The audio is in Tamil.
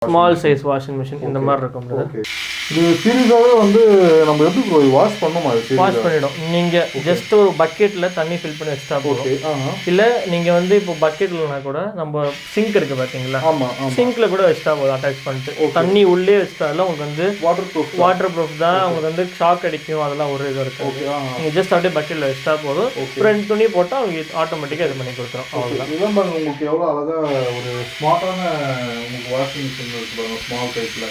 ஸ்மால் சைஸ் வாஷிங் மிஷின் இந்த மாதிரி இருக்கும். இது சீரியஸாகவே வந்து நம்ம எப்படி வாஷ் பண்ணுமா? வாஷ் பண்ணிடும். நீங்கள் ஜஸ்ட் ஒரு பக்கெட்டில் தண்ணி ஃபில் பண்ணி வச்சுட்டா போதும். இல்லை நீங்கள் வந்து இப்போ பக்கெட்லனா கூட நம்ம சிங்க் இருக்குது பார்த்தீங்களா, சிங்க்கில் கூட வச்சுட்டா போதும். அட்டாச் பண்ணிட்டு தண்ணி உள்ளே வச்சுட்டாலும் உங்களுக்கு வந்து வாட்டர் ப்ரூஃப் தான். உங்களுக்கு வந்து ஷாக் அடிக்கும், அதெல்லாம் ஒரு இது இருக்குது. நீங்கள் ஜஸ்ட் அப்படியே பக்கெட்டில் வச்சுட்டா போதும். 2 துணி போட்டால் அவங்க ஆட்டோமேட்டிக்காக இது பண்ணி கொடுத்துரும். அவ்வளோதான். இதான் உங்களுக்கு எவ்வளோ அழகாக ஒரு ஸ்மார்ட்டான உங்களுக்கு வாஷிங் மிஷின் இருக்குது பாருங்கள், ஸ்மால் சைஸில்.